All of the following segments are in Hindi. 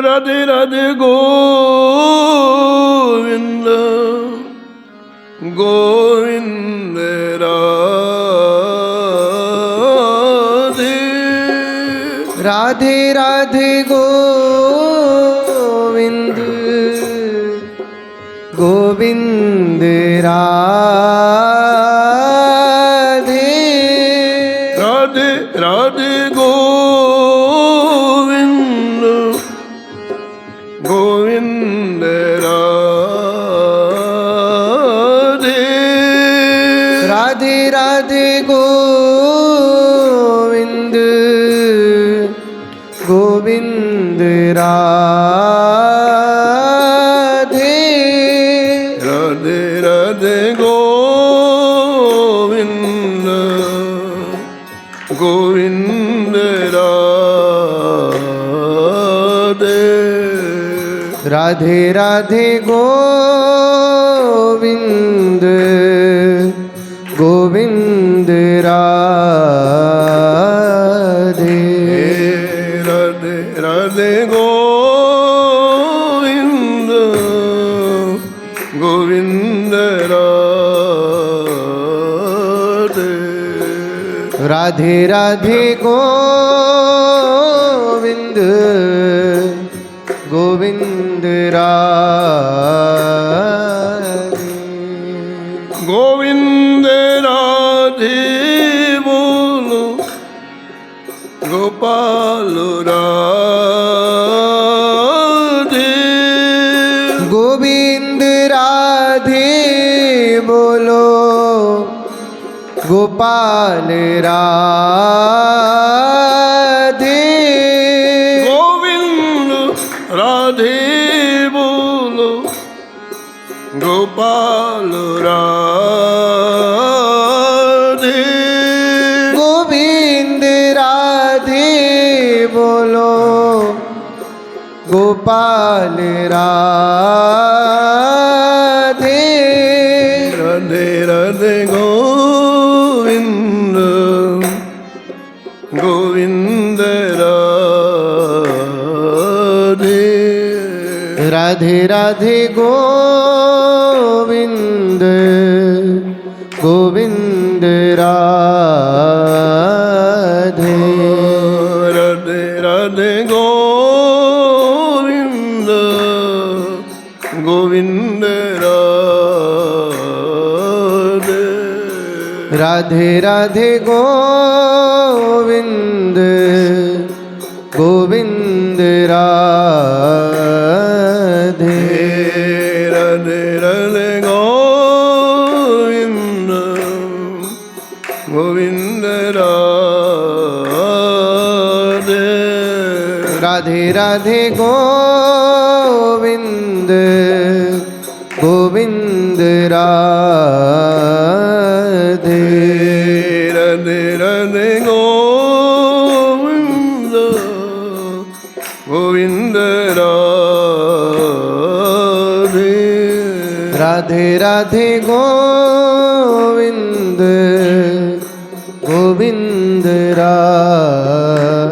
राधे राधे गोविंद गोविंद राधे राधे राधे गोविंद गोविंद राधे राधे राधे गोविंद गोविंद राधे राधे राधे गोविंद गोविंद राधे राधे राधे गोविंद गोविंद राधे राधे राधे गोविंद गोविंद राधे राधे राधे गोविंद गोविंद राधे राधे राधे गोविंद गोविंद राधे गोविंद राधे बोलो गोपाल राधे गोविंद राधे बोलो गोपाल राधे गोविंद राधे बोलो गोपाल राधे गोविंद राधे बोलो गोपाल राधे राधे राधे गोविंद गोविंद राधे राधे राधे गोविंद गोविंद राधे राधे राधे गोविंद गोविंद राधे राधे राधे गोविंद गोविंद राधे राधे राधे गोविंद गोविंद राधे राधे राधे गोविंद गोविंद राधे राधे राधे गोविंद गोविंद राधे राधे राधे गोविंद गोविंद राधे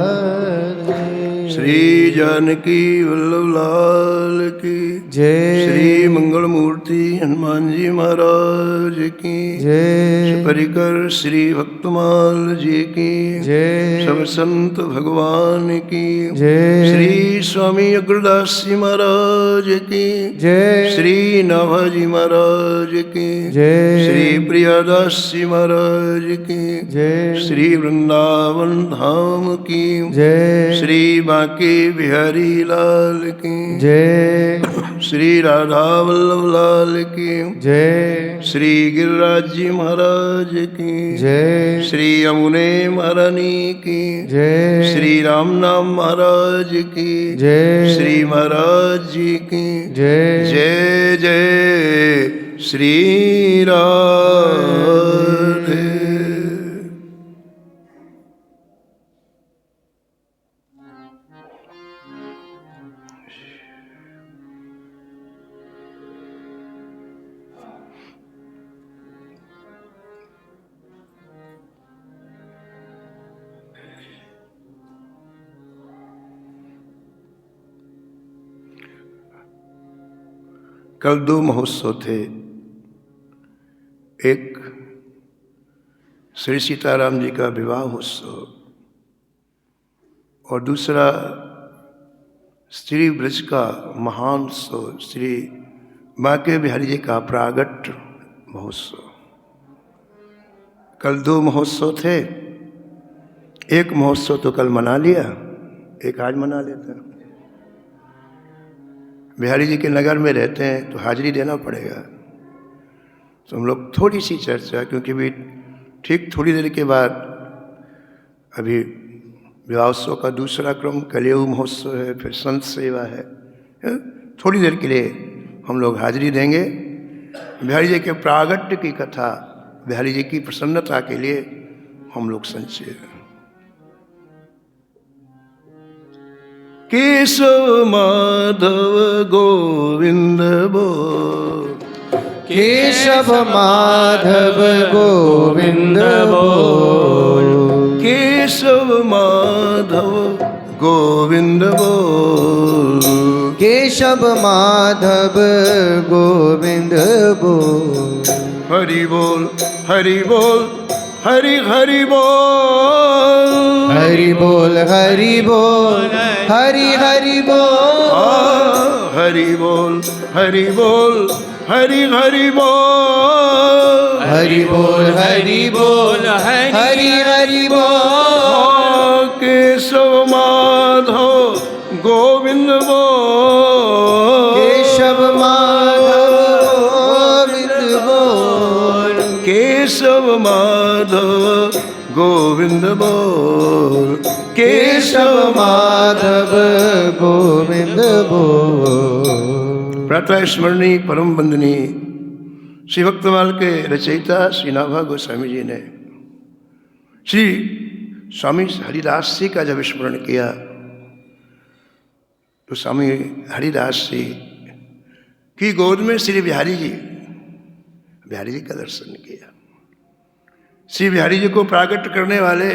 श्री जानकी वल्लभ लाल की जय श्री मंगल मूर्ति हनुमान जी महाराज की जय परिकर श्री भक्तमाल जी की जय सब संत भगवान की जय श्री स्वामी अग्रदास जी महाराज की जय श्री नाभाजी महाराज की जय श्री प्रियादास जी महाराज की जय श्री वृंदावन धाम की जय श्री बांके बिहारी लाल की जय श्री राधा वल्लभ लाल की जय श्री गिरिराज जी महाराज की जय श्री यमुने महारानी की जय श्री राम नाम महाराज की जय श्री महाराज जी की जय जय जय श्री राधे। कल 2 महोत्सव थे। एक श्री सीताराम जी का विवाह उत्सव और दूसरा श्री ब्रज का महान उत्सव श्री बांके बिहारी जी का प्रागट्य महोत्सव। कल 2 महोत्सव थे। एक महोत्सव तो कल मना लिया, एक आज मना लेते हैं। बिहारी जी के नगर में रहते हैं तो हाजिरी देना पड़ेगा। तो हम लोग थोड़ी सी चर्चा, क्योंकि भी ठीक थोड़ी देर के बाद अभी विवाहोत्सव का दूसरा क्रम कलयुग महोत्सव है, फिर संत सेवा है। थोड़ी देर के लिए हम लोग हाजिरी देंगे। बिहारी जी के प्रागट्य की कथा, बिहारी जी की प्रसन्नता के लिए हम लोग संचय। केशव माधव गोविंद बोल, केशव माधव गोविंद बोल, केशव माधव गोविंद बोल, केशव माधव गोविंद बोल। हरि बोल हरि बोल हरि हरि बोल, हरि बोल हरि बोल हरि हरि बोल, हरि बोल हरि बोल हरि हरि बोल, हरि बोल हरि बोल हरि हरि बोल। केशव माधव गोविंद बोल, केशव माधव गोविंद बोल, केशव माधव गोविंद बोल, केशव माधव गोविंद बोल। प्रातः स्मरणीय परम वंदनीय श्री भक्तमाल के रचयिता श्री नाभा गोस्वामी जी ने श्री स्वामी हरिदास जी का जब स्मरण किया तो स्वामी हरिदास जी की गोद में श्री बिहारी जी का दर्शन किया। श्री बिहारी जी को प्राकट करने वाले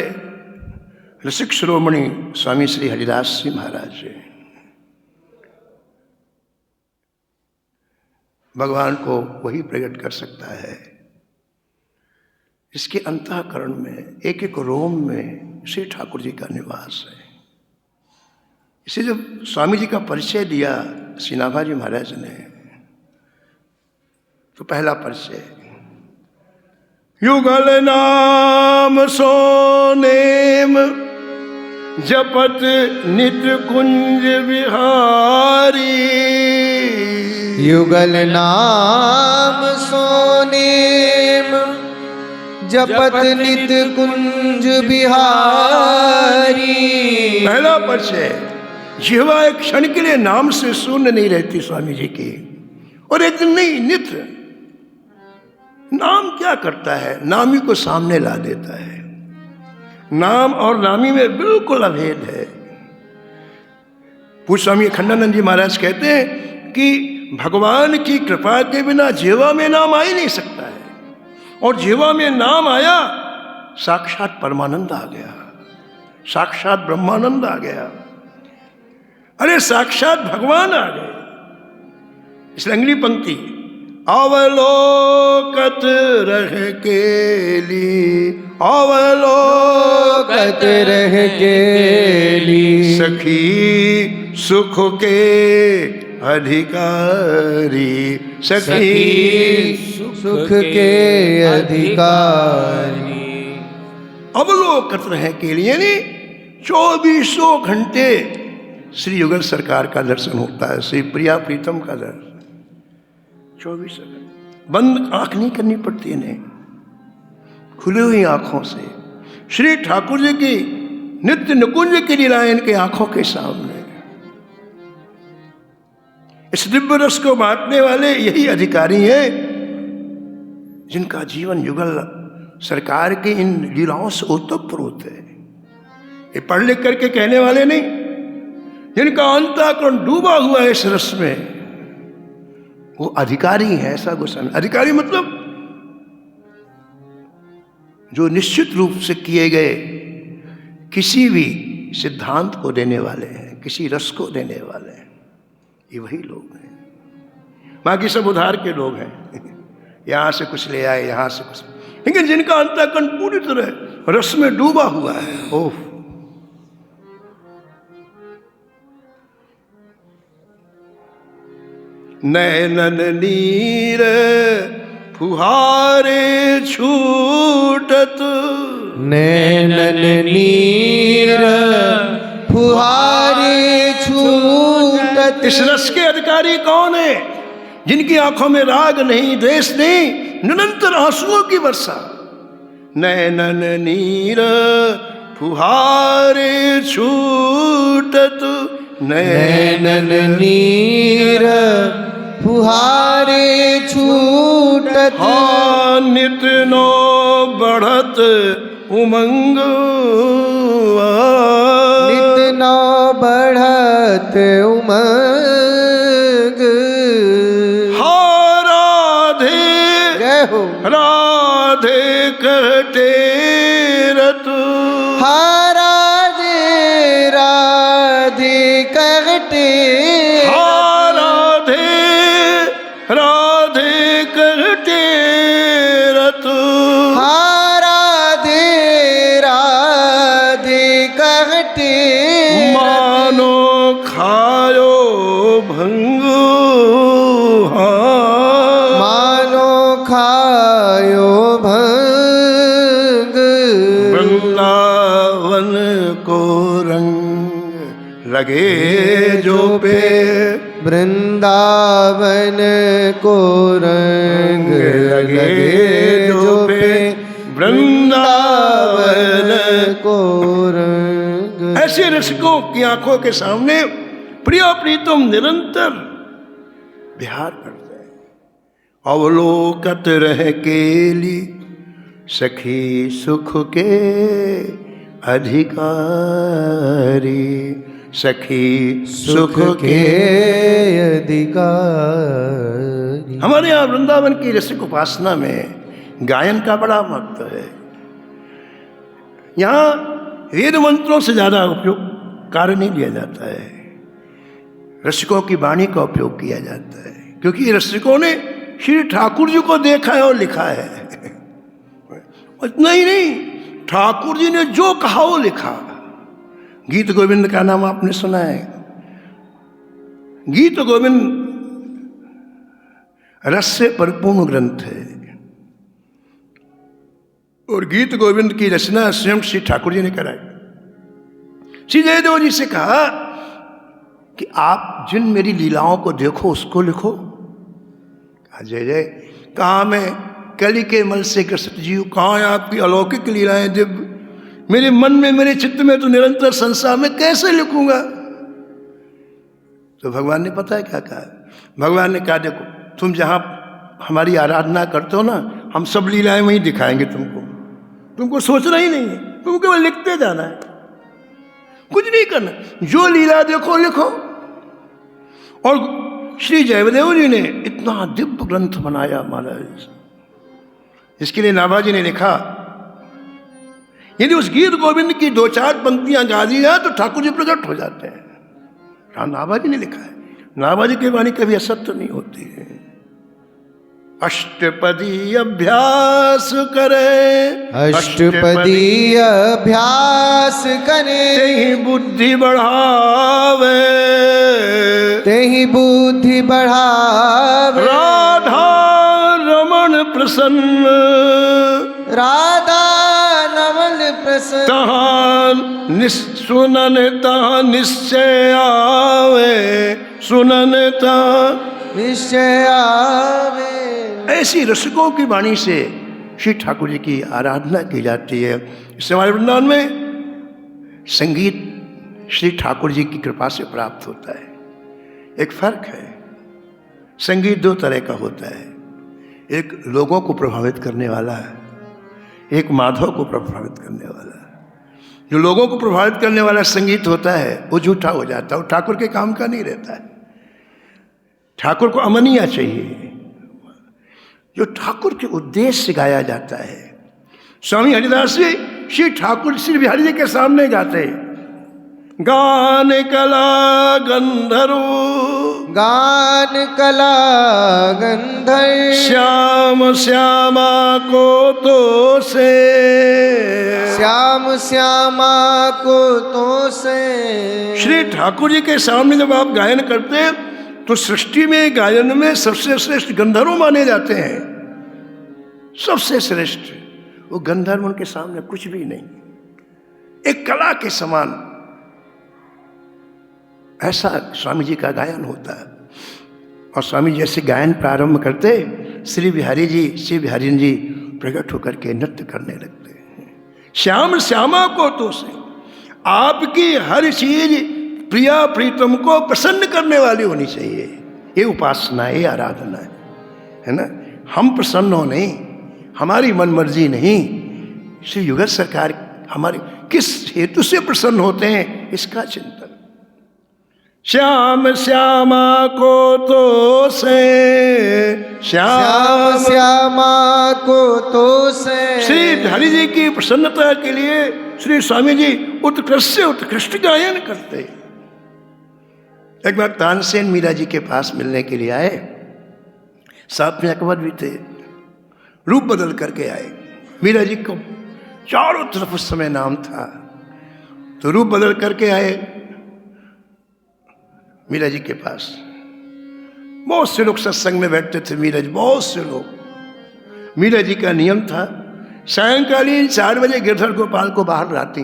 रसिक शिरोमणि स्वामी श्री हरिदास जी महाराज जी भगवान को वही प्रकट कर सकता है। इसके अंतःकरण में एक एक रोम में श्री ठाकुर जी का निवास है। इसे जब स्वामी जी का परिचय दिया श्री नाभा जी महाराज ने, तो पहला परिचय युगल नाम सोनेम जपत नित कुंज विहारी, युगल नाम सोनेम जपत नित कुंज बिहारी। पहला परिचय, जिह्वा एक क्षण के लिए नाम से शून्य नहीं रहती स्वामी जी की, और एक दिन नहीं, नित्य। नाम क्या करता है? नामी को सामने ला देता है। नाम और नामी में बिल्कुल अभेद है। पूज्य स्वामी अखंडानंद जी महाराज कहते हैं कि भगवान की कृपा के बिना जिह्वा में नाम आ ही नहीं सकता है, और जिह्वा में नाम आया, साक्षात परमानंद आ गया, साक्षात ब्रह्मानंद आ गया, अरे साक्षात भगवान आ गए। इसलिए अगली पंक्ति, अवलोकत रह केली, अवलोकत रह केली, सखी सुख के अधिकारी, सखी सुख के अधिकारी। अवलोकत रहे के लिए यानी 2400 घंटे श्री युगल सरकार का दर्शन होता है, श्री प्रिया प्रीतम का दर्शन 24 घंटे। बंद आंख नहीं करनी पड़ती इन्हें, खुली हुई आंखों से श्री ठाकुर जी की नित्य निकुंज की लीलाएं इनके आंखों के सामने। इस दिव्य रस को बांटने वाले यही अधिकारी हैं जिनका जीवन युगल सरकार की इन लीलाओं से ओतप्रोत है। ये पढ़ लिख करके कहने वाले नहीं, जिनका अंतःकरण डूबा हुआ है इस रस में, वो अधिकारी है। ऐसा गोस्वामी, अधिकारी मतलब जो निश्चित रूप से किए गए किसी भी सिद्धांत को देने वाले हैं, किसी रस को देने वाले हैं, ये वही लोग हैं। बाकी सब उधार के लोग हैं, यहाँ से कुछ ले आए, यहाँ से कुछ, लेकिन जिनका अंतःकरण पूरी तरह रस में डूबा हुआ है, ओह, नैनन नीर फुहारे छूटत, नैनन नीर फुहारे छूटत। इस रस के अधिकारी कौन है? जिनकी आंखों में राग नहीं, द्वेष नहीं, निरंतर आंसुओं की वर्षा। नैनन नीर फुहारे छूटत, नैनन नीर फुहारे छूटत। हाँ नित नो बढ़त उमंग, नित नो बढ़त उमंग। हाँ राधे जय हो। राधे कहते रत, हाँ राधे राधे कहते, हाँ राधे राधे कहते रत, हाँ राधे राधे कहते। मानो खायो भंग, हाँ मानो खायो भंग। वृंदावन को रंग लगे जो पे, वृंदावन को रंग लगे जो पे, वृंदावन को रंग। ऐसे रसिकों की आंखों के सामने प्रिय प्रीतम निरंतर विहार करते हैं। अवलोकत रह केली सखी सुख के अधिकारी, सखी सुख के अधिकारी। हमारे यहाँ वृंदावन की रसिक उपासना में गायन का बड़ा महत्व है। यहाँ वेद मंत्रों से ज्यादा उपयोग कार्य नहीं लिया जाता है, रसिकों की वाणी का उपयोग किया जाता है, क्योंकि रसिकों ने श्री ठाकुर जी को देखा है और लिखा है। इतना ही नहीं, ठाकुर जी ने जो कहा वो लिखा। गीत गोविंद का नाम आपने सुना है। गीत गोविंद रस से परिपूर्ण ग्रंथ है, और गीत गोविंद की रचना स्वयं श्री ठाकुर जी ने कराई। श्री जयदेव जी से कहा कि आप जिन मेरी लीलाओं को देखो उसको लिखो। कहा जय जय, कहा मैं कली के मल से कृष्ण जीव, कहाँ है आपकी अलौकिक लीलाएं दिव्य, मेरे मन में मेरे चित्त में तो निरंतर संसार में कैसे लिखूंगा। तो भगवान ने पता है क्या कहा? भगवान ने कहा देखो तुम जहां हमारी आराधना करते हो ना, हम सब लीलाएं वहीं दिखाएंगे तुमको, तुमको सोचना ही नहीं है, तुमको केवल लिखते जाना है, कुछ नहीं करना, जो लीला देखो लिखो। और श्री जयदेव जी ने इतना दिव्य ग्रंथ बनाया महाराज, इसके लिए नाभाजी ने लिखा, यदि उस गीत गोविंद की दो चार पंक्तियां गा दी जाए तो ठाकुर जी प्रकट हो जाते हैं। नाभाजी ने लिखा है, नाभाजी की वाणी कभी असत्य नहीं होती है। अष्टपदी अभ्यास करे, अष्टपदी अभ्यास करे, तेहि बुद्धि बढ़ावे, तेहि बुद्धि बढ़ावे। राधा रमण प्रसन्न, राधा नमन प्रसन्न, तहाँ सुनन तहाँ निश्चय आवे, सुनन तहाँ निश्चय आवे। ऐसी रसिकों की वाणी से श्री ठाकुर जी की आराधना की जाती है। इससे हमारे वृंदावन में संगीत श्री ठाकुर जी की कृपा से प्राप्त होता है। एक फर्क है, संगीत दो तरह का होता है, एक लोगों को प्रभावित करने वाला है, एक माधव को प्रभावित करने वाला है। जो लोगों को प्रभावित करने वाला संगीत होता है वो झूठा हो जाता है, वो ठाकुर के काम का नहीं रहता है। ठाकुर को अमनिया चाहिए। जो ठाकुर के उद्देश्य से गाया जाता है, स्वामी हरिदास जी श्री ठाकुर श्री बिहारी जी के सामने गाते, गान कला गंधर्व गान कला गंधर्व श्याम श्यामा को तो से, श्याम श्यामा को तो से। श्री ठाकुर जी के सामने जब आप गायन करते हैं तो सृष्टि में गायन में सबसे श्रेष्ठ गंधर्व माने जाते हैं, सबसे श्रेष्ठ। वो गंधर्व उनके सामने कुछ भी नहीं, एक कला के समान। ऐसा स्वामी जी का गायन होता है। और स्वामी जी ऐसे गायन प्रारंभ करते, श्री बिहारी जी प्रकट होकर के नृत्य करने लगते हैं। श्याम श्यामा को तो से, आपकी हर चीज प्रिया प्रीतम को प्रसन्न करने वाली होनी चाहिए। ये उपासना है, ये आराधना है ना। हम प्रसन्न हो नहीं, हमारी मन मर्जी नहीं, श्री युगल सरकार हमारे किस हेतु से प्रसन्न होते हैं इसका चिंतन। श्याम श्यामा को तो से, श्याम श्यामा को तो से। श्री हरि जी की प्रसन्नता के लिए श्री स्वामी जी उत्कृष्ट से उत्कृष्ट गायन करते। एक बार तानसेन मीरा जी के पास मिलने के लिए आए, साथ में अकबर भी थे, रूप बदल करके आए। मीरा जी को चारों तरफ उस समय नाम था, तो रूप बदल करके आए मीरा जी के पास। बहुत से लोग सत्संग में बैठते थे मीरा जी, बहुत से लोग। मीरा जी का नियम था सायंकालीन 4 बजे गिरधर गोपाल को बाहर लाती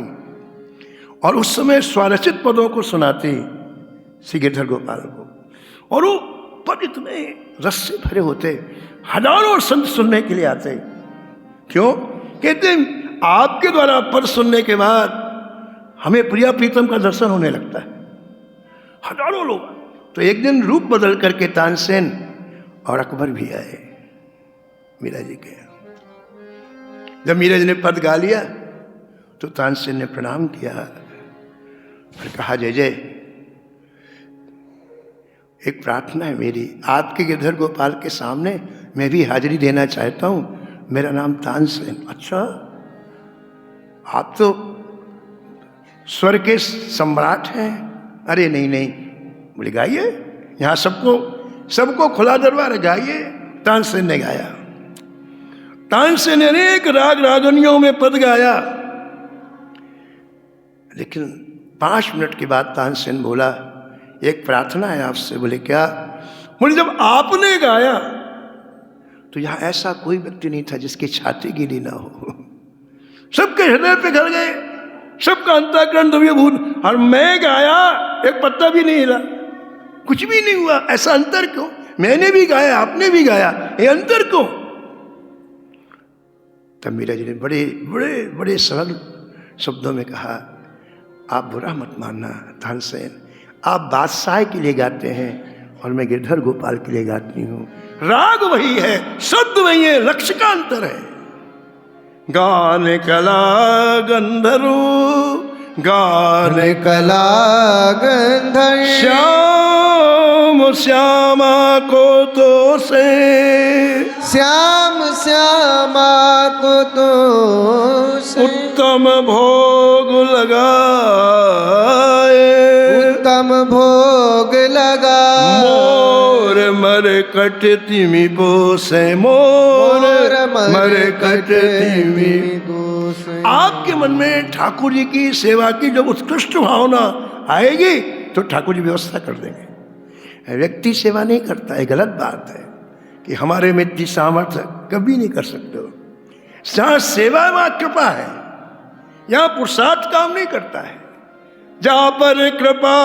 और उस समय स्वरचित पदों को सुनाती श्री गिरधर गोपाल को, और वो पद इतने रस से भरे होते, हजारों संत सुनने के लिए आते। क्यों? कहते आपके द्वारा पद सुनने के बाद हमें प्रिया प्रीतम का दर्शन होने लगता है। हजारों लोग। तो एक दिन रूप बदल करके तानसेन और अकबर भी आए मीरा जी के। जब मीरा जी ने पद गा लिया तो तानसेन ने प्रणाम किया, फिर कहा जय जय, एक प्रार्थना है मेरी, आपके गिरधर गोपाल के सामने मैं भी हाजिरी देना चाहता हूं, मेरा नाम तानसेन। अच्छा, आप तो स्वर के सम्राट हैं। अरे नहीं नहीं, बोले गाइए, यहाँ सबको खुला दरबार है, गाइए। तानसेन ने गाया। तानसेन ने अनेक राग रागनियों में पद गाया, लेकिन 5 मिनट के बाद तानसेन बोला एक प्रार्थना है आपसे। बोले क्या? बोले जब आपने गाया तो यहां ऐसा कोई व्यक्ति नहीं था जिसकी छाती गीली ना हो। सबके हृदय पे घर गए, सबका अंतःकरण द्रव्यभूत, और मैं गाया एक पत्ता भी नहीं हिला, कुछ भी नहीं हुआ। ऐसा अंतर क्यों? मैंने भी गाया, आपने भी गाया, ये अंतर क्यों? तब मीरा जी ने बड़े बड़े बड़े सरल शब्दों में कहा, आप बुरा मत मानना तानसेन, आप बादशाह के लिए गाते हैं और मैं गिरधर गोपाल के लिए गाती हूँ। राग वही है, शब्द वही है, लक्ष्य का अंतर है। गान कला गंधर्व, गान कला गंधर्व, श्याम श्यामा को तो से, श्याम श्यामा को तो से। उत्तम भोग लगाए, उत्तम भोग लगा। मोर मरकट तिमि बोसे, मोर मरकट तिमि। आपके मन में ठाकुर जी की सेवा की जब उत्कृष्ट भावना आएगी तो ठाकुर जी व्यवस्था कर देंगे। व्यक्ति सेवा नहीं करता है, गलत बात है कि हमारे में इतनी सामर्थ्य, कभी नहीं कर सकते हो। जहाँ सेवा वहाँ कृपा है, यहाँ पुरुषार्थ काम नहीं करता है। जहाँ पर कृपा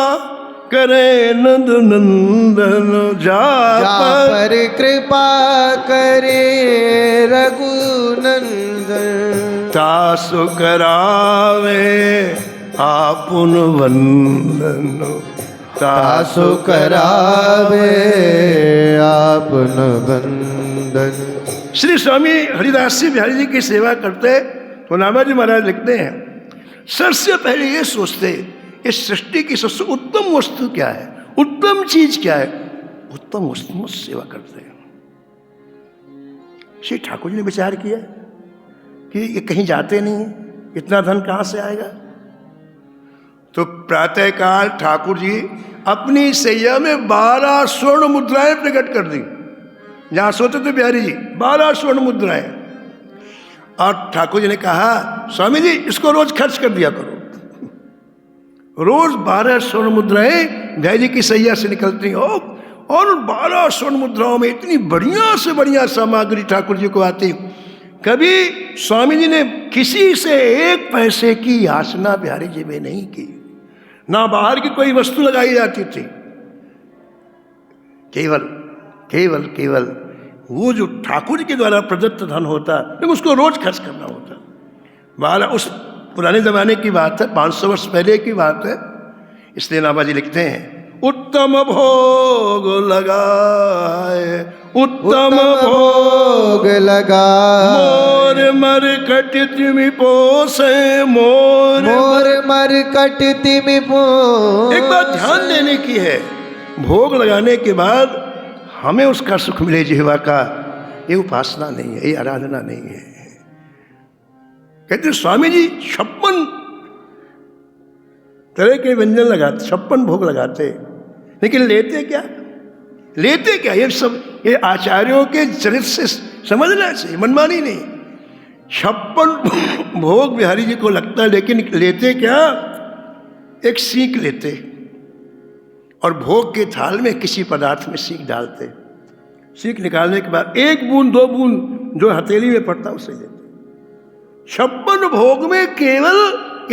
करे नंद नंदन, जहाँ पर कृपा करे रघुनंदन, तासु करावे आपुन वंदन, तासु करावे आपन वंदन। श्री स्वामी हरिदास जी बिहारी जी की सेवा करते तो नामाजी महाराज लिखते हैं, सबसे पहले ये सोचते इस सृष्टि की सबसे उत्तम वस्तु क्या है, उत्तम चीज क्या है, उत्तम वस्तु सेवा करते हैं। श्री ठाकुर जी ने विचार किया कि ये कहीं जाते नहीं है, इतना धन कहाँ से आएगा। तो प्रातःकाल ठाकुर जी अपनी सैया में 12 स्वर्ण मुद्राएं प्रकट कर दी। जहां सोते थे बिहारी जी 12 स्वर्ण मुद्राएं। और ठाकुर जी ने कहा स्वामी जी इसको रोज खर्च कर दिया करो। रोज 12 स्वर्ण मुद्राएं बिहारी जी की सैया से निकलती हो, और 12 स्वर्ण मुद्राओं में इतनी बढ़िया से बढ़िया सामग्री ठाकुर जी को आती। कभी स्वामी जी ने किसी से 1 पैसे की याचना बिहारी जी में नहीं की, ना बाहर की कोई वस्तु लगाई जाती थी। केवल केवल केवल वो जो ठाकुर जी के द्वारा प्रदत्त धन होता, लेकिन उसको रोज खर्च करना होता। 12 उस पुराने जमाने की बात है, 500 वर्ष पहले की बात है। इसलिए नाभाजी लिखते हैं उत्तम भोग लगाए, उत्तम भोग लगाए, मोर मरकट तिमि पोसे, मोर मरकट तिमि पोसे। एक बात ध्यान देने की है, भोग लगाने के बाद हमें उसका सुख मिले जिह्वा का, ये उपासना नहीं है, ये आराधना नहीं है। कहते स्वामी जी 56 तरह के व्यंजन लगाते, 56 भोग लगाते, लेकिन लेते क्या, लेते क्या? ये सब ये आचार्यों के चरित्र से समझना चाहिए, मनमानी नहीं। 56 भोग बिहारी जी को लगता है, लेकिन लेते क्या? एक सीख लेते और भोग के थाल में किसी पदार्थ में सीख डालते। सीख निकालने के बाद 1 बूंद 2 बूंद जो हथेली में पड़ता उसे लेते। 56 भोग में केवल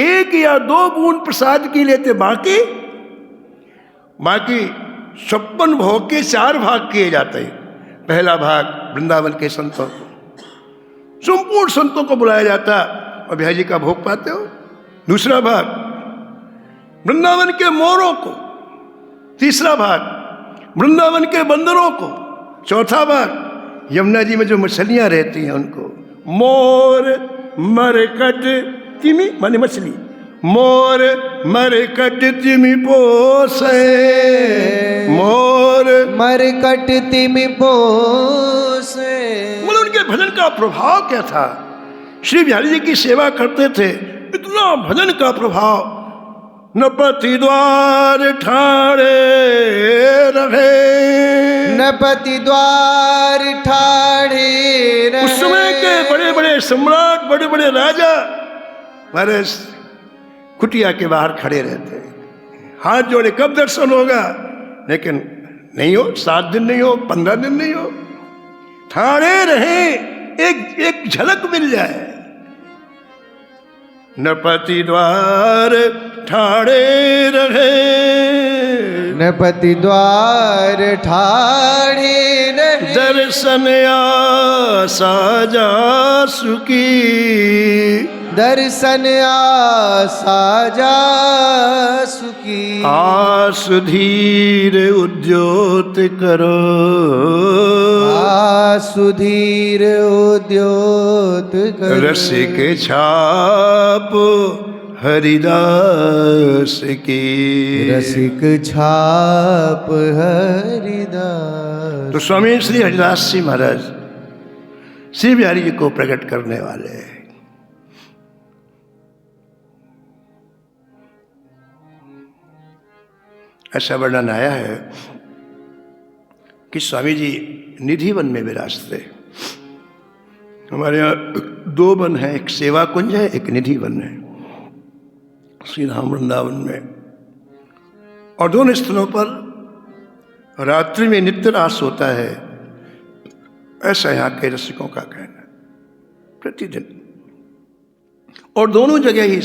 1 या 2 बूंद प्रसाद की लेते, बाकी 56 भोग के 4 भाग किए जाते हैं। पहला भाग वृंदावन के संतों को, संपूर्ण संतों को बुलाया जाता और बिहारी जी का भोग पाते हो। दूसरा भाग वृंदावन के मोरों को, तीसरा भाग वृंदावन के बंदरों को, चौथा भाग यमुना जी में जो मछलियां रहती हैं उनको। मोर मरकट तिमि माने मछली, मोर मरकट तिमि पोसे, मोर मरकट तिमि पोसे। मतलब उनके भजन का प्रभाव क्या था? श्री बिहारी जी की सेवा करते थे, इतना भजन का प्रभाव। नपति द्वार ठाड़े रहे, नपति द्वार ठाड़े रहे। उस समय के बड़े बड़े सम्राट, बड़े बड़े राजा हमारे कुटिया के बाहर खड़े रहते, हाथ जोड़े कब दर्शन होगा, लेकिन नहीं हो, 7 दिन नहीं हो, 15 दिन नहीं हो, ठाड़े रहे, एक झलक मिल जाए। नपति द्वार ठाड़े रहे, नपति द्वार ठाड़े रहे। दर्शन आसा जा सुकी, दर्शन आसा जा सुकी। आस धीर उद्योत करो, आसुधीर उद्योत करो। रसिक छाप हरिदास की, रसिक छाप हरिदास। तो स्वामी श्री हरिदास जी महाराज श्री बिहारी जी को प्रकट करने वाले हैं। ऐसा वर्णन आया है कि स्वामी जी निधि वन में विराजते। हमारे यहाँ 2 वन हैं, एक सेवा कुंज है, एक निधि वन है श्री धाम वृंदावन में। और दोनों स्थलों पर रात्रि में नित्य रास होता है, ऐसा यहाँ के रसिकों का कहना है, प्रतिदिन। और दोनों जगह ही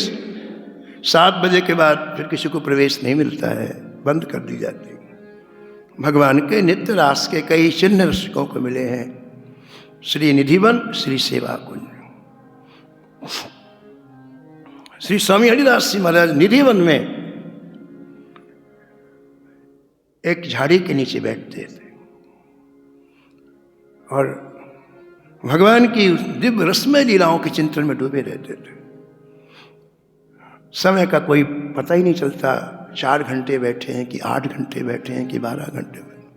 7 बजे के बाद फिर किसी को प्रवेश नहीं मिलता है, बंद कर दी जाती है। भगवान के नित्य रास के कई चिन्ह रसिकों को मिले हैं, श्री निधिवन, श्री सेवा कुंज। श्री स्वामी हरिदास जी महाराज निधिवन में एक झाड़ी के नीचे बैठते थे और भगवान की दिव्य रसमय लीलाओं के चिंतन में डूबे रहते थे। समय का कोई पता ही नहीं चलता, 4 घंटे बैठे हैं कि 8 घंटे बैठे हैं कि 12 घंटे बैठे।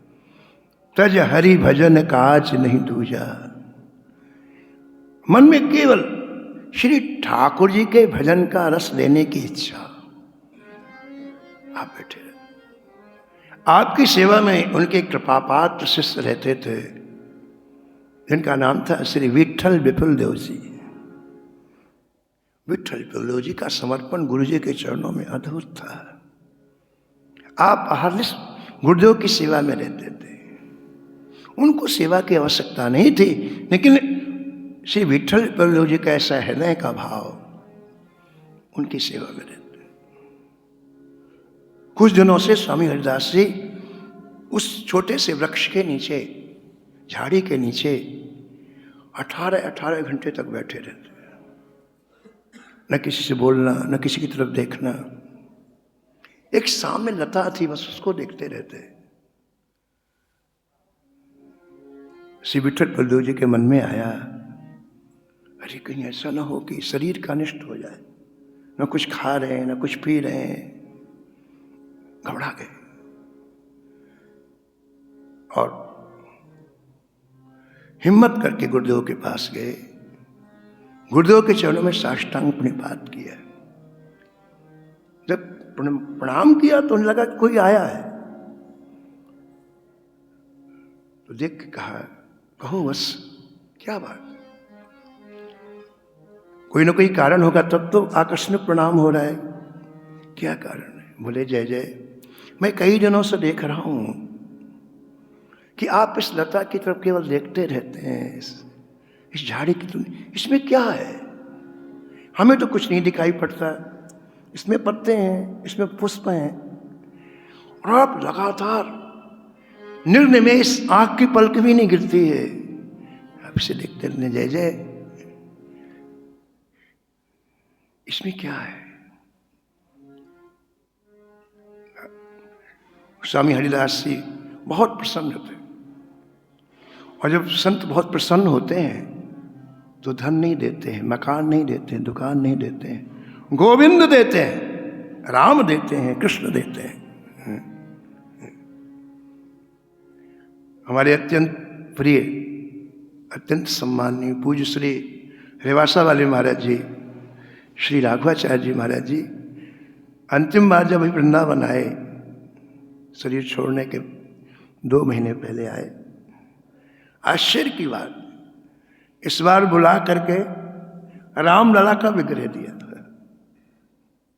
तज हरि भजन काज नहीं दूजा, मन में केवल श्री ठाकुर जी के भजन का रस लेने की इच्छा। आप बैठे रहे। आपकी सेवा में उनके कृपापात्र शिष्य रहते थे, जिनका नाम था श्री विट्ठल विपुल देव जी। विट्ठल विपुल देव जी का समर्पण गुरु जी के चरणों में अद्भुत था। आप हरलिस गुरुदेव की सेवा में रहते थे। उनको सेवा की आवश्यकता नहीं थी, लेकिन श्री विट्ठल विपुल देव जी का ऐसा हृदय का भाव, उनकी सेवा में रहते। कुछ दिनों से स्वामी हरिदास जी उस छोटे से वृक्ष के नीचे, झाड़ी के नीचे 18 घंटे तक बैठे रहते, न किसी से बोलना, न किसी की तरफ देखना। एक सामने लता थी, बस उसको देखते रहते। श्री विट्ठल बलदेव जी के मन में आया, अरे कहीं ऐसा ना हो कि शरीर का अनिष्ट हो जाए। न कुछ खा रहे हैं, न कुछ पी रहे हैं, घबरा गए और हिम्मत करके गुरुदेव के पास गए। गुरुदेव के चरणों में साष्टांग प्रणिपात किया। जब प्रणाम किया तो उन्हें लगा कि कोई आया है, तो देख के कहा, कहो बस, क्या बात, कोई ना कोई कारण होगा तब तो आकस्मिक प्रणाम हो रहा है, क्या कारण है? बोले, जय जय, मैं कई दिनों से देख रहा हूं कि आप इस लता की तरफ केवल देखते रहते हैं, इस झाड़ी की, इसमें क्या है? हमें तो कुछ नहीं दिखाई पड़ता। इसमें पत्ते हैं, इसमें पुष्प हैं, और आप लगातार निर्निमेष आंख की पलक भी नहीं गिरती है, आप इसे देखते रहने। जय जय, इसमें क्या है? स्वामी हरिदास जी बहुत प्रसन्न थे, और जब संत बहुत प्रसन्न होते हैं तो धन नहीं देते हैं, मकान नहीं देते हैं, दुकान नहीं देते हैं, गोविंद देते हैं, राम देते हैं, कृष्ण देते हैं। हमारे अत्यंत प्रिय, अत्यंत सम्माननीय पूज्य श्री रेवासा वाले महाराज जी, श्री राघवाचार्य जी महाराज जी अंतिम बार जब वृंदावन आए, शरीर छोड़ने के 2 महीने पहले आए, आश्चर्य की बात, इस बार बुला करके रामलला का विग्रह दिया था।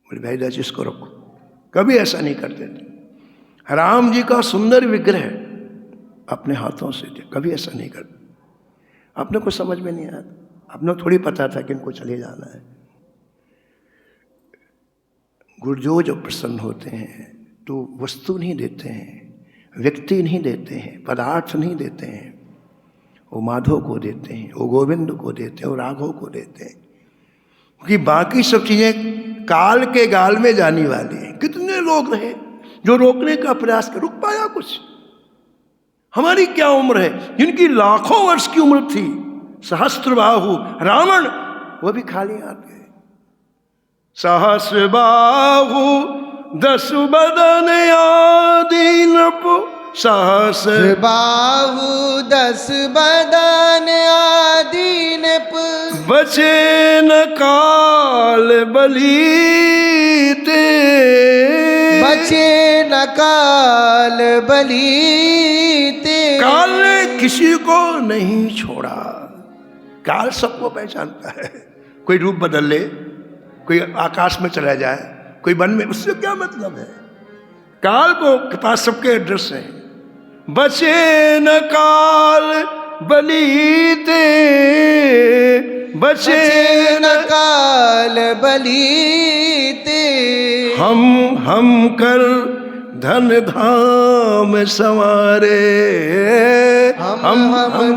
बोले, भाई दास इसको रखो। कभी ऐसा नहीं करते थे। राम जी का सुंदर विग्रह अपने हाथों से दिया, कभी ऐसा नहीं करते। अपने को समझ में नहीं आया, अपने को थोड़ी पता था कि इनको चले जाना है। गुरुदेव जब प्रसन्न होते हैं तो वस्तु नहीं देते हैं, व्यक्ति नहीं देते हैं, पदार्थ नहीं देते हैं, वो माधव को देते हैं, वो गोविंद को देते हैं, वो राघव को देते हैं। क्योंकि बाकी सब चीजें काल के गाल में जाने वाली हैं। कितने लोग रहे जो रोकने का प्रयास कर, रुक पाया कुछ? हमारी क्या उम्र है? जिनकी लाखों वर्ष की उम्र थी, सहस्त्रबाहु रावण, वो भी खाली हाथ गए। सहस्रबाहु 10 बदन आदीनप, सहस्रबाहु 10 बदन आदीनप, बचे न काल बलीते, बचे न काल बलीते। काल ने किसी को नहीं छोड़ा। काल सबको पहचानता है। कोई रूप बदल ले, कोई आकाश में चला जाए, कोई वन में, उससे क्या मतलब है? काल को के पास सबके एड्रेस हैं। बचे न काल बलीते, बचे न काल बलीते। हम कर धन धाम संवारे, हम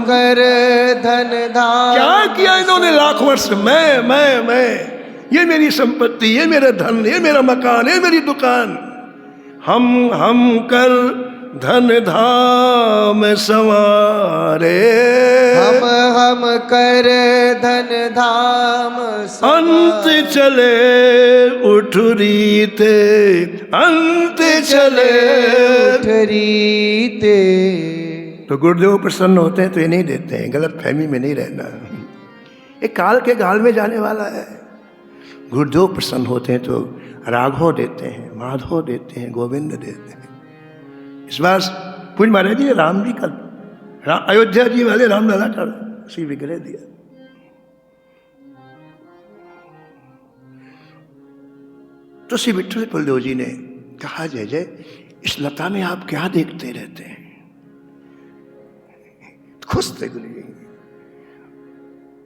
कर धन धाम। क्या किया इन्होंने लाख वर्ष? मैं, ये मेरी संपत्ति, ये मेरा धन, ये मेरा मकान, ये मेरी दुकान। हम कर धन धाम संवारे, हम कर धन धाम संवारे। अंत चले उठ रीते, अंत चले उठ रीते। तो गुरुदेव प्रसन्न होते हैं तो ये नहीं देते हैं। गलत फहमी में नहीं रहना, ये काल के गाल में जाने वाला है। गुरुदेव प्रसन्न होते हैं तो राघव देते हैं, माधव देते हैं, गोविंद देते हैं। इस बार पूज महाराज जी ने राम जी का अयोध्या जी वाले रामलला का श्री विग्रह दिया। तो श्री विठल बलदेव जी ने कहा, जय जय, इस लता में आप क्या देखते रहते हैं? खुश थे गुरु जी,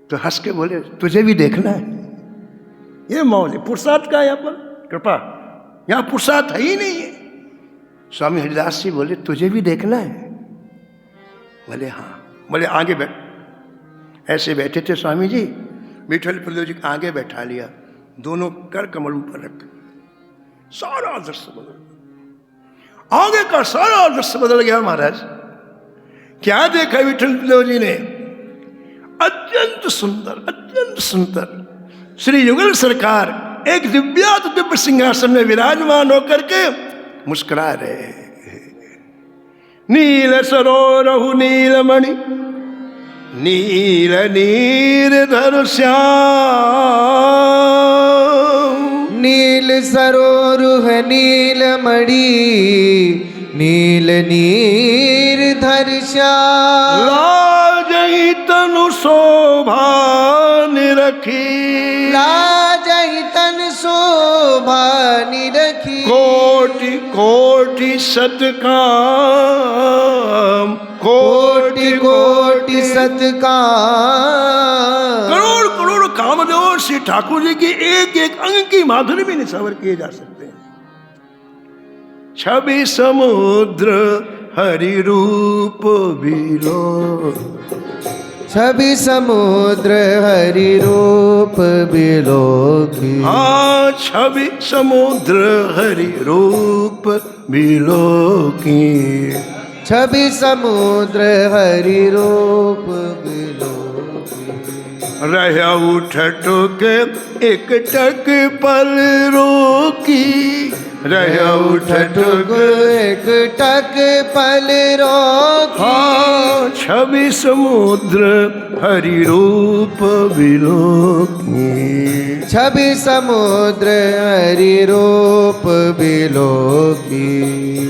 तो हंस के बोले, तुझे भी देखना है। ये मौज है, पुरुषार्थ का यहाँ पर कृपा, यहाँ पुरुषार्थ है ही नहीं है। स्वामी हरिदास जी बोले, तुझे भी देखना है? बोले हाँ। बोले आगे बैठ। ऐसे बैठे थे स्वामी जी, विठल बलदेव जी को आगे बैठा लिया, दोनों कर कमल ऊपर रख, सारा दृश्य बदल, आगे का सारा दृश्य बदल गया। महाराज क्या देखा विठल बलदेव जी ने? अत्यंत सुंदर, अत्यंत सुंदर श्री युगल सरकार एक दिव्यात दिव्य सिंहासन में विराजमान होकर के मुस्कुरा रहे। नील सरोरहु नीलमणि नील नीरधर श्याम। नील सरोरुह नीलमणि नील नीरधर श्याम। लाजहि तनु शोभा निरखी, लाजहि तन शोभा निरखी। कोटि कोटि सतकाम, कोटि कोटि सतकाम। करोड़ करोड़ कामदेव श्री ठाकुर जी की एक एक अंग की माधुरी में निछावर किए जा सकते हैं। छवि समुद्र हरि रूप बिलो, छवि समुद्र हरि रूप बिलोकी। हाँ, छवि समुद्र हरि रूप बिलोकी। छवि समुद्र हरि रूप बिलोकी। रह उठट के एक टक पल रोकी, रह उठट एक टक पल रोकी। हाँ, छवि समुद्र हरि रूप बिलोकी। छवि समुद्र हरि रूप बिलोकी।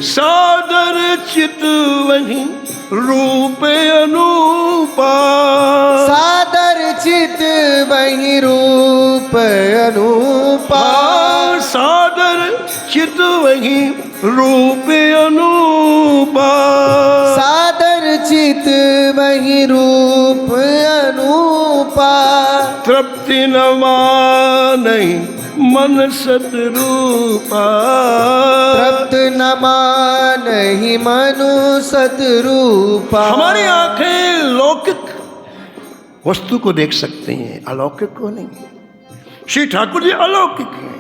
सादर चित वही रूप अनूपा, सादर चित वही रूप अनूपा। सादर चित वही रूप अनूपा। सादर चित वही रूप अनूपा। तृप्ति न मानहि मन सतरूपा, तृप्त न मानहि मनु सतरूपा। हमारी आंखें लौकिक वस्तु को देख सकती हैं, अलौकिक को नहीं। श्री ठाकुर जी अलौकिक हैं,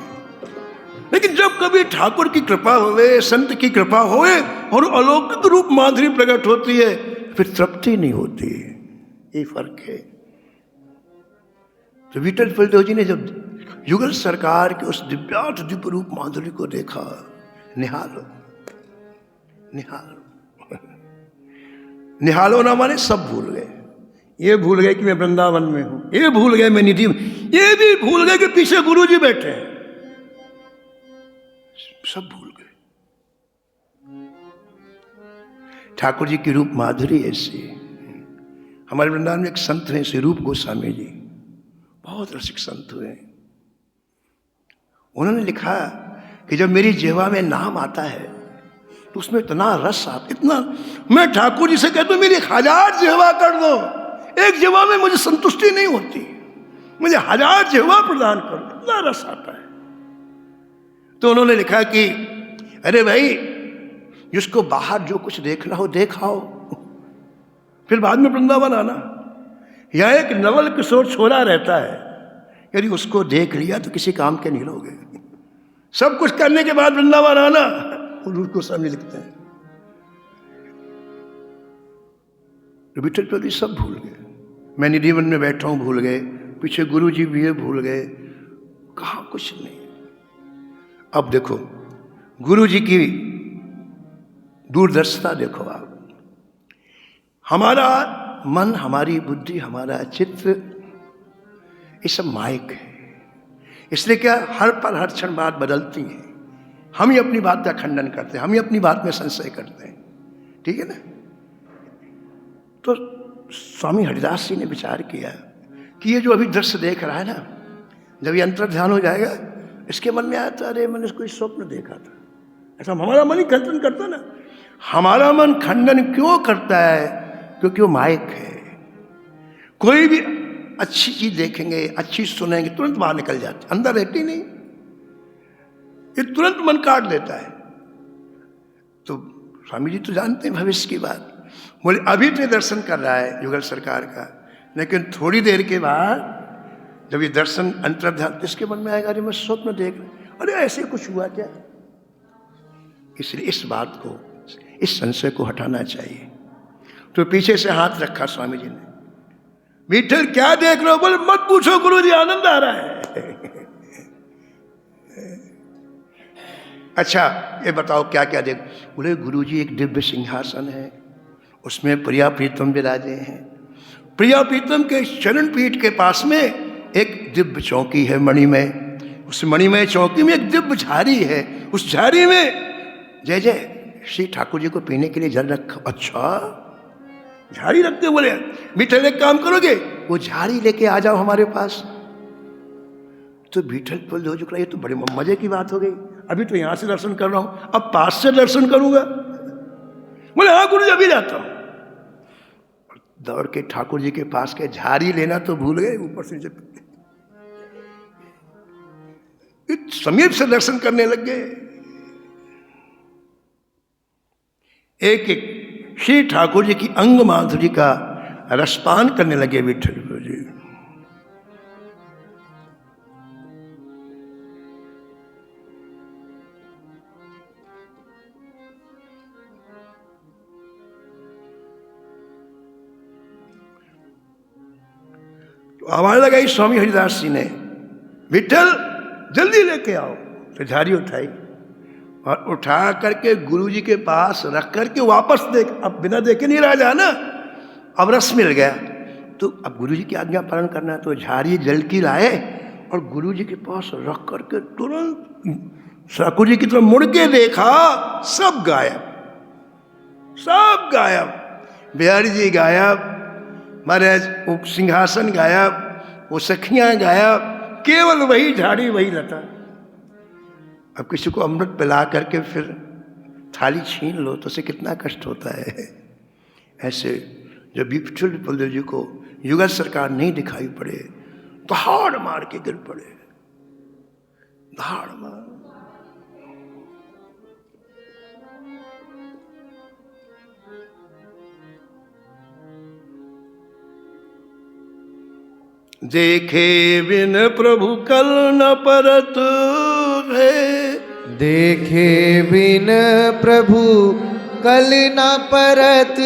लेकिन जब कभी ठाकुर की कृपा होवे, संत की कृपा होवे और अलौकिक रूप माधुरी प्रकट होती है, फिर तृप्ति नहीं होती। ये फर्क है। तो विठल बलदेव जी ने जब युगल सरकार के उस दिव्यात दिव्य रूप माधुरी को देखा, निहालो निहालो निहालो ना माने सब भूल गए। ये भूल गए कि मैं वृंदावन में हूं, ये भूल गए मैं निधि में, ये भी भूल गए कि पीछे गुरु जी बैठे हैं, सब भूल गए। ठाकुर जी की रूप माधुरी ऐसी। हमारे वृंदावन में एक संत हैं श्री रूप गोस्वामी जी, बहुत रसिक संत हुए। उन्होंने लिखा कि जब मेरी जिह्वा में नाम आता है तो उसमें इतना रस आता, इतना, मैं ठाकुर जी से कहता हूं मेरी 1000 जिह्वा कर दो, एक जिह्वा में मुझे संतुष्टि नहीं होती, मुझे 1000 जिह्वा प्रदान करो, इतना रस आता है। तो उन्होंने लिखा कि अरे भाई, जिसको बाहर जो कुछ देखना हो देखाओ, फिर बाद में वृंदावन आना। या एक नवल किशोर छोरा रहता है, यदि उसको देख लिया तो किसी काम के नहीं लोगे, सब कुछ करने के बाद वृंदावन आना। और उसको सामने लिखते हैं। विठल बलदेव जी सब भूल गए। मैं निधिवन में बैठा हूं, भूल गए, पीछे गुरु जी भी है, भूल गए, कहा कुछ नहीं। अब देखो गुरु जी की दूरदर्शिता देखो आप। हमारा मन, हमारी बुद्धि, हमारा चित्त, ये सब माइक है, इसलिए क्या, हर पल हर क्षण बात बदलती है, हम ही अपनी बात का खंडन करते हैं, हम ही अपनी बात में संशय करते हैं, ठीक है ना। तो स्वामी हरिदास जी ने विचार किया कि ये जो अभी दृश्य देख रहा है ना, जब ये अंतर ध्यान हो जाएगा, इसके मन में आया था, अरे मैंने कोई स्वप्न देखा था। ऐसा हमारा मन ही खंडन करता ना, हमारा मन खंडन क्यों करता है? क्योंकि वो माइक है। कोई भी अच्छी चीज देखेंगे, अच्छी सुनेंगे, तुरंत बाहर निकल जाती, अंदर रहती नहीं, ये तुरंत मन काट देता है। तो स्वामी जी तो जानते हैं भविष्य की बात। बोले अभी तो दर्शन कर रहा है युगल सरकार का, लेकिन थोड़ी देर के बाद जब ये दर्शन अंतर्ध्यान, इसके मन में आएगा, अरे मैं स्वप्न देख रहा, अरे ऐसे कुछ हुआ क्या? इसलिए इस बात को, इस संशय को हटाना चाहिए। तो पीछे से हाथ रखा स्वामी जी ने, विठल क्या देख रहे हो? बोले मत पूछो गुरु जी, आनंद आ रहा है। अच्छा ये बताओ क्या क्या देख? बोले गुरु जी एक दिव्य सिंहासन है, उसमें प्रिया प्रीतम विराजे हैं। प्रिया प्रीतम के चरण पीठ के पास में एक दिव्य चौकी है मणिमय, उस मणिमय चौकी में एक दिव्य झारी है, उस झारी में जय जय श्री ठाकुर जी को पीने के लिए जल रखा। अच्छा झाड़ी रखते? बोले विठल एक काम करोगे, वो झाड़ी लेके आ जाओ हमारे पास। तो विठल बोल हो चुका, ये तो बड़े मजे की बात हो गई, अभी तो यहां से दर्शन कर रहा हूं, अब पास से दर्शन करूंगा। बोले हाँ गुरु जी अभी जाता हूं। दौड़ के ठाकुर जी के पास के, झाड़ी लेना तो भूल गए, ऊपर से समीप से दर्शन करने लग गए। एक एक श्री ठाकुर जी की अंग माधुरी का रसपान करने लगे विठल जी। तो आवाज लगाई स्वामी हरिदास जी ने, विठल जल्दी लेके आओ। तो झाड़ी उठाई और उठा करके गुरु जी के पास रख करके वापस देख, अब बिना देखे नहीं रह जा ना, अब रस मिल गया। तो अब गुरु जी की आज्ञा पालन करना है, तो झाड़ी जल की लाए और गुरु जी के पास रख करके तुरंत ठाकुर जी की तरफ मुड़ के देखा, सब गायब, सब गायब। बिहारी जी गायब, महाराज वो सिंहासन गायब, वो सखियां गायब, केवल वही झाड़ी वही लता। अब किसी को अमृत पिला करके फिर थाली छीन लो तो उसे कितना कष्ट होता है। ऐसे जब विठल बलदेव जी को युगल सरकार नहीं दिखाई पड़े, दहाड़ मार के गिर पड़े, दहाड़ मार। देखे बिन प्रभु कल न परत है, देखे बिन प्रभु कल न परत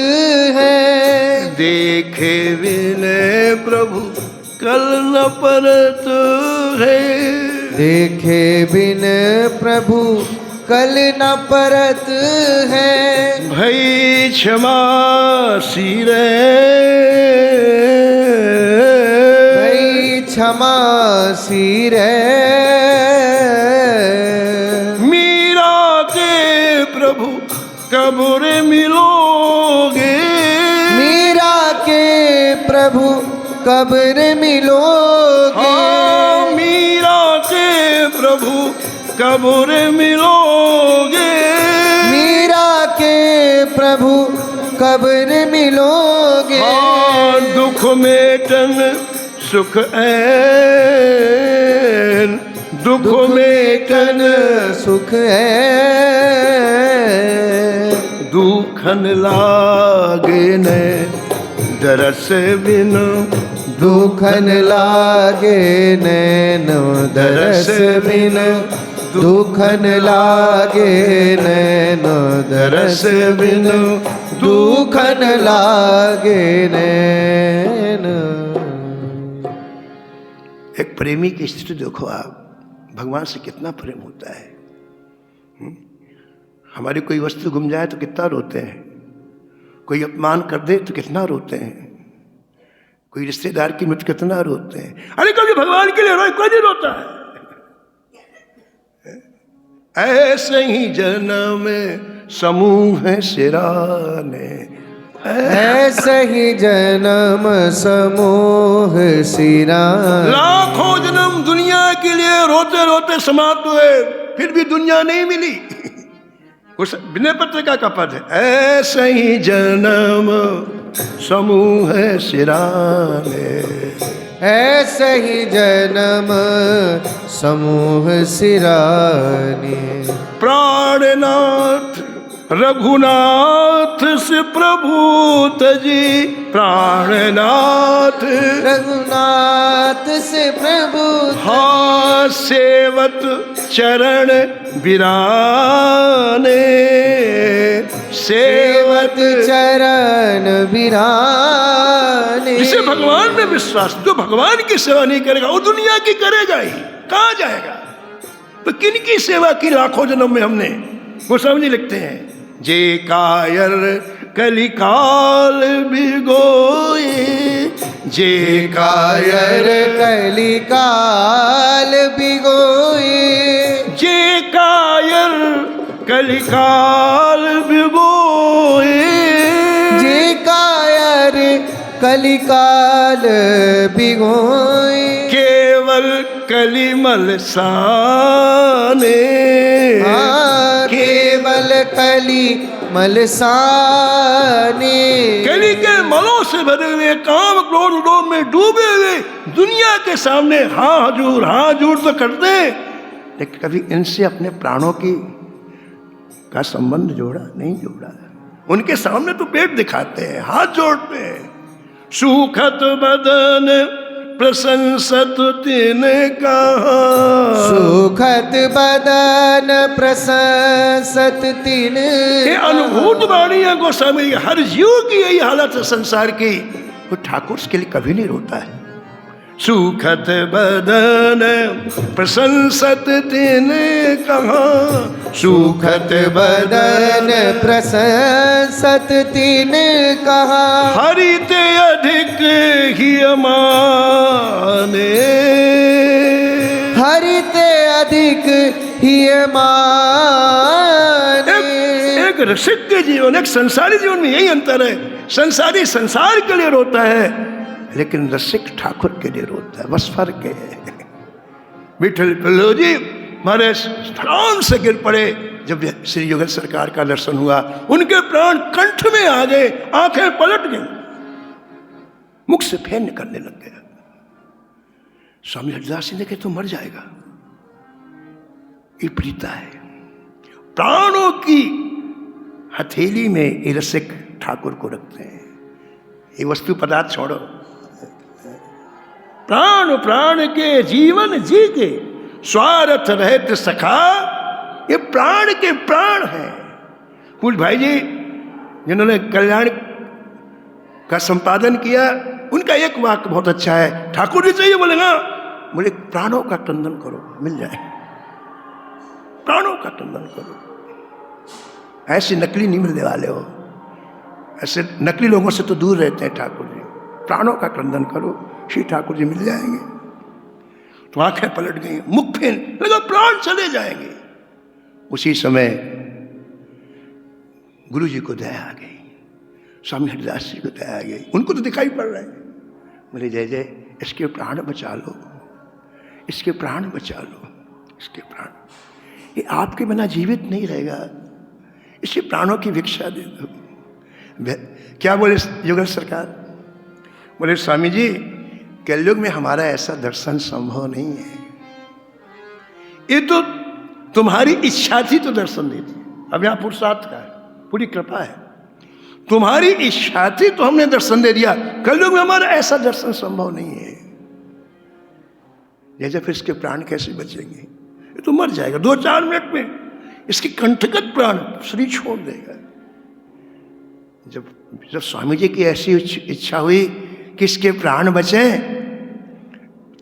है, देखे बिन प्रभु कल न परत है, देखे बिन प्रभु कल न परत है, भई क्षमा सिरे, क्षमा सिरे, मीरा के प्रभु कब रे मिलोगे, मीरा के प्रभु कब रे मिलोगे, हाँ मीरा के प्रभु कब रे मिलोगे, मीरा के प्रभु कब रे मिलोगे, हाँ दुख में टन सुख ऐन, दुख में टन सुख है, दुखन लागे ने दरस बिन, दुखन लागे नैनो दरस बिन, दुखन लागे नैनो दरस बिन, दुखन लागे नैनो। एक प्रेमी की स्थिति देखो आप, भगवान से कितना प्रेम होता है। हमारी कोई वस्तु गुम जाए तो कितना रोते हैं, कोई अपमान कर दे तो कितना रोते हैं, कोई रिश्तेदार की मृत्यु कितना रोते हैं। अरे कभी भगवान के लिए रोए, कोई नहीं रोता है। ऐसे ही जन्म समूह सिराने, ऐसे ही जन्म समूह सिराने। लाखों जन्म दुनिया के लिए रोते रोते समाप्त हुए, फिर भी दुनिया नहीं मिली। उस विनय पत्रिका का पद है, ऐसे ही जन्म समूह सिराने, ऐसे ही जन्म समूह सिराने। प्राणनाथ रघुनाथ से प्रभु तजी, प्राणनाथ रघुनाथ से प्रभु हाँ सेवत चरण बिराने, सेवत चरण बिराने। जिसे भगवान में विश्वास, जो भगवान की सेवा नहीं करेगा वो दुनिया की करेगा ही, कहाँ जाएगा? तो किनकी सेवा की लाखों जन्म में हमने? वो समझ लिखते हैं, जे कायर कलिकाल भिगोए, जे कायर कलिकाल भिगोए, जे कायर कलिकाल भिगोए, जे कायर कलिकाल भिगोए। केवल कलिमल साने, केवल कलिमल साने। कली के मलों से भरे हुए, काम क्रोध लोभ में डूबे हुए दुनिया के सामने हाँ हजूर तो करते हैं, लेकिन कभी इनसे अपने प्राणों की का संबंध जोड़ा नहीं जोड़ा। उनके सामने तो पेट दिखाते हैं, हाथ जोड़ते हैं। सुखत बदन प्रशंसत तिन कहा, सुखत बदन प्रशंसत तिन। ये अनुभूत वाणी है गोस्वामी, हर जीव की यही हालत है संसार की। वो ठाकुर के लिए कभी नहीं रोता है। सुखत बदन प्रशंसत तिन कहा, सुखत बदन प्रशंसत तिन कहा। हरित अधिक ही माने, हरित अधिक ही माने। एक रसिक के जीवन, एक संसारी जीवन में यही अंतर है। संसारी संसार के लिए रोता है, लेकिन रसिक ठाकुर के लिए रोता है, बस फर्क है। विठल पिल्लो जी हमारे स्थान से गिर पड़े जब श्री युगल सरकार का दर्शन हुआ, उनके प्राण कंठ में आ गए, आंखें पलट गई, मुख से फेन निकलने लग गया। स्वामी हरिदास जी ने कहा तो मर जाएगा, ये प्रीता है। प्राणों की हथेली में ये रसिक ठाकुर को रखते हैं। ये वस्तु पदार्थ छोड़ो, प्राण प्राण के जीवन जी के स्वार्थ रहत सखा, ये प्राण के प्राण हैं। कुछ भाई जी जिन्होंने कल्याण का संपादन किया, उनका एक वाक्य बहुत अच्छा है। ठाकुर जी चाहिए बोलेगा, बोले प्राणों का क्रंदन करो, मिल जाए, प्राणों का क्रंदन करो। ऐसे नकली नहीं मिलने वाले हो, ऐसे नकली लोगों से तो दूर रहते हैं ठाकुर जी। प्राणों का क्रंदन करो, श्री ठाकुर जी मिल जाएंगे। तो आंखें पलट गई, मुख फेन लगा, प्राण चले जाएंगे। उसी समय गुरु जी को दया आ गई, स्वामी हरिदास जी को दया आ गई। उनको तो दिखाई पड़ रहा है, बोले जय जय इसके प्राण बचा लो, इसके प्राण बचा लो, इसके प्राण, ये आपके बिना जीवित नहीं रहेगा, इसके प्राणों की भिक्षा दे दो। क्या बोले युगल सरकार? बोले स्वामी जी कलयुग में हमारा ऐसा दर्शन संभव नहीं है, ये तो तुम्हारी इच्छा थी तो दर्शन देती। अब यहाँ पुरुषार्थ का है, पूरी कृपा है, तुम्हारी इच्छा थी तो हमने दर्शन दे दिया। कलयुग में हमारा ऐसा दर्शन संभव नहीं है। जैसे फिर इसके प्राण कैसे बचेंगे? ये तो मर जाएगा 2-4 मिनट में, इसकी कंठगत प्राण शरीर छोड़ देगा। जब स्वामी जी की ऐसी इच्छा हुई कि इसके प्राण बचे,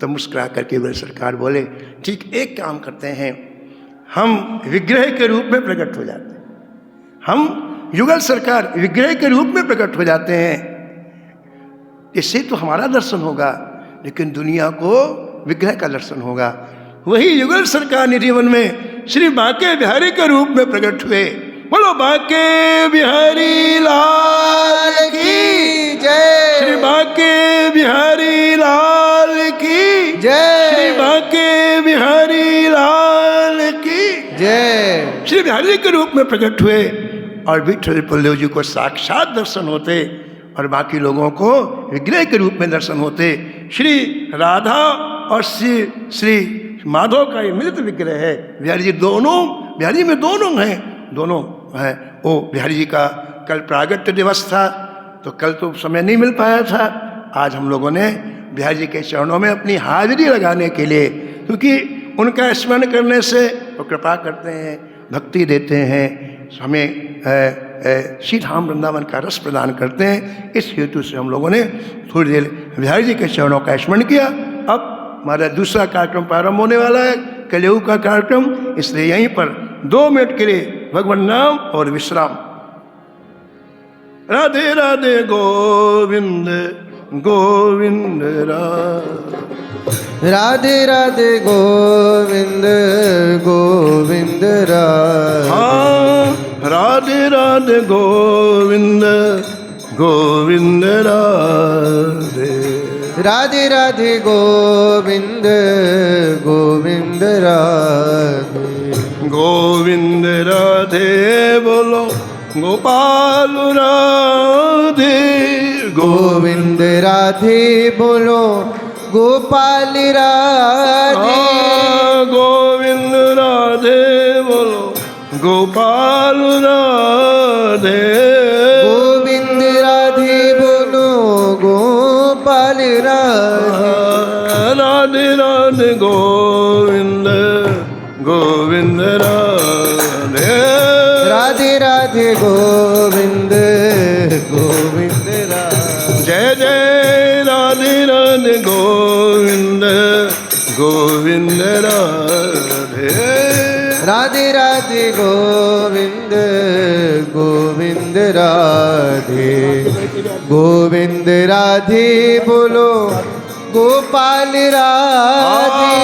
तो मुस्कुरा करके युगल सरकार बोले ठीक एक काम करते हैं, हम विग्रह के रूप में प्रकट हो जाते हैं, हम युगल सरकार विग्रह के रूप में प्रकट हो जाते हैं। इससे तो हमारा दर्शन होगा, लेकिन दुनिया को विग्रह का दर्शन होगा। वही युगल सरकार निधि वन में श्री बांके बिहारी के रूप में प्रकट हुए। बोलो बांके बिहारी लाल की जय। श्री बांके बिहारी लाल की जय। श्री बांके बिहारी लाल की जय। श्री बिहारी जी के रूप में प्रकट हुए और विठल बलदेव जी को साक्षात दर्शन होते और बाकी लोगों को विग्रह के रूप में दर्शन होते। श्री राधा और श्री माधव का ये मिलित विग्रह है। बिहारी जी दोनों, बिहारी जी में दोनों हैं, दोनों हैं। वो बिहारी जी का कल प्रागट्य दिवस था तो कल तो समय नहीं मिल पाया था। आज हम लोगों ने बिहारी जी के चरणों में अपनी हाजिरी लगाने के लिए, क्योंकि उनका स्मरण करने से वो कृपा करते हैं, भक्ति देते हैं, हमें श्री धाम वृंदावन का रस प्रदान करते हैं। इस हेतु से हम लोगों ने थोड़ी देर बिहारी जी के चरणों का स्मरण किया। अब हमारा दूसरा कार्यक्रम प्रारंभ होने वाला है, कलयुग का कार्यक्रम, इसलिए यहीं पर 2 मिनट के लिए भगवान नाम और विश्राम। राधे राधे गोविंद गोविंद राधे राधे गोविंद गोविंद राधे। हाँ, राधे राधे गोविंद गोविंद राधे। राधे राधे गोविंद गोविंद राधे। गोविंद राधे बोलो गोपाल राधे। गोविंद राधे बोलो गोपाल राधे। गोविंद राधे बोलो गोपाल राधे। गोविंद राधे बोलो गोपाल राधे। राधे राधे गोविंद गोविंद राधे। राधे राधे गोविंद गोविंद राधे। जय जय राधे राधे गोविंद गोविंद राधे। राधे राधे गोविंद गोविंद राधे। गोविंद राधे बोलो गोपाल राधे।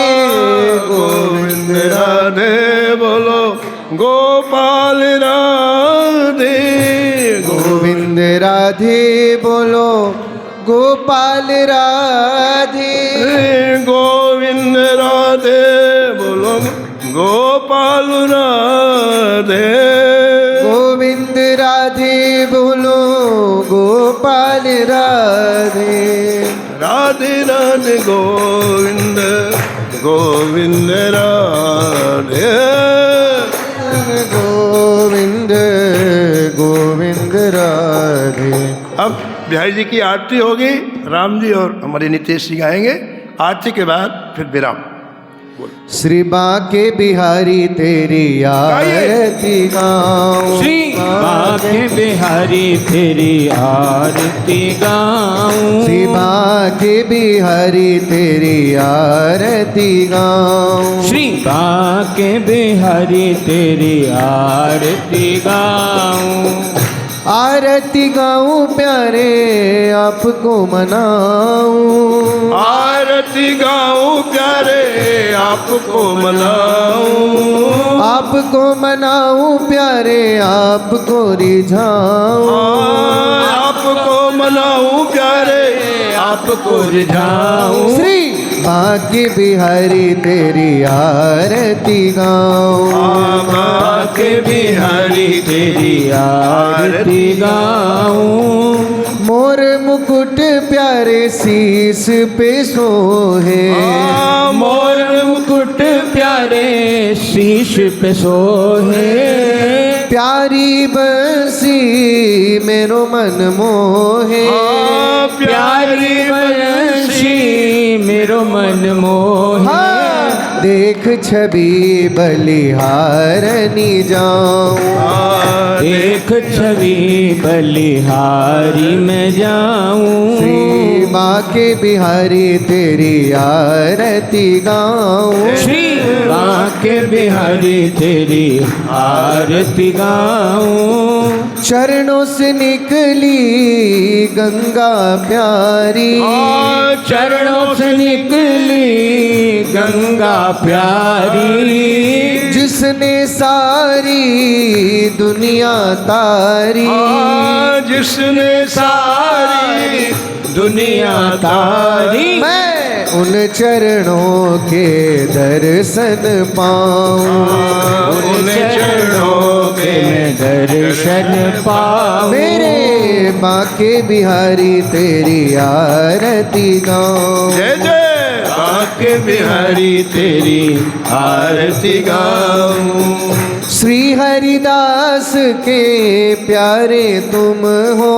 गोविंद राधे बोलो गोपाल राधे। गोविंद राधे बोलो गोपाल राधे। गोविंद राधे बोलो गोपाल राधे। गोविंद राधे बोलो गोपाल राधे। राधे राधे गोविंद गोविंद राधे। गोविंद गोविंद राधे। अब बिहारी जी की आरती होगी, राम जी और हमारे नितेश जी गाएंगे। आरती के बाद फिर विराम। श्री बांके बिहारी तेरी आरती गाऊं। श्री बांके बिहारी तेरी आरती गाऊं। श्री बांके बिहारी तेरी आरती गाऊं। श्री बांके बिहारी तेरी आरती गाऊं। आरती गाऊं प्यारे आपको मनाऊं। आरती गाऊं प्यारे आपको मनाऊं। आपको मनाऊं प्यारे आपको रिझाऊं। आपको मनाऊं प्यारे आपको रिझाऊं। श्री बांके बिहारी तेरी आरती गाऊं। बांके बिहारी तेरी आरती गाऊं। मोर मुकुट प्यारे शीश पे सोहे। मोर मुकुट प्यारे शीश पे सोहे। प्यारी बंसी मेरो मन मोहे। प्यारी बंसी मेरो मन मोहे। देख छवि बलिहारनी जाऊं। देख छवि बलिहारी में जाऊं। श्री बांके बिहारी तेरी आरती गाऊं। श्री बांके बिहारी तेरी आरती गाऊं। चरणों से निकली गंगा प्यारी, चरणों से निकली गंगा प्यारी, जिसने सारी दुनिया तारी, जिसने सारी दुनिया तारी। मैं उन चरणों के दर्शन पाऊं, उन चरणों के दर्शन पाऊं। मेरे बांके बिहारी तेरी आरती गाऊं। जय जय बांके बिहारी तेरी आरती गाऊं। श्री हरिदास के प्यारे तुम हो,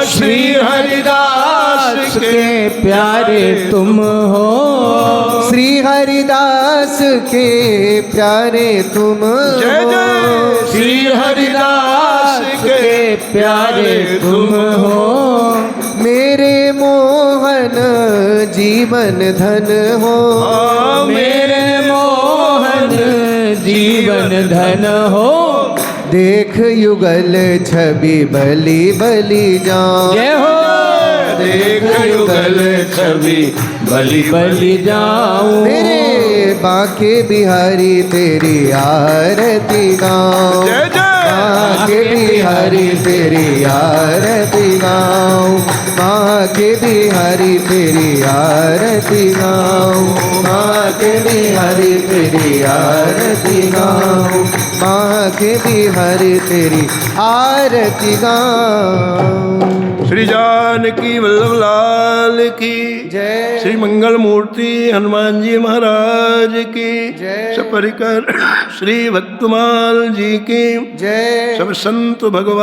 श्री हरिदास के प्यारे तुम हो, श्री हरिदास के प्यारे तुम जय हो, जय श्री हरिदास के प्यारे तुम हो। मेरे मोहन जीवन धन हो, मेरे मोहन जीवन धन हो। देख युगल छवि बलि बलि जाऊं। जय हो। देख युगल छवि बलि बलि जाऊं। मेरे बांके बिहारी तेरी आरती गाऊं। जय जय बांके बिहारी तेरी आरती गाऊं। बांके बिहारी तेरी आरती गाऊं। बांके बिहारी तेरी आरती गाऊं। बांके बिहारी तेरी आरती गाऊं। श्री जानकी वल्लभ लाल की जय। श्री मंगल मूर्ति हनुमान जी महाराज की जय। सपरिकर श्री भक्तमाल जी की जय। सब संत भगवान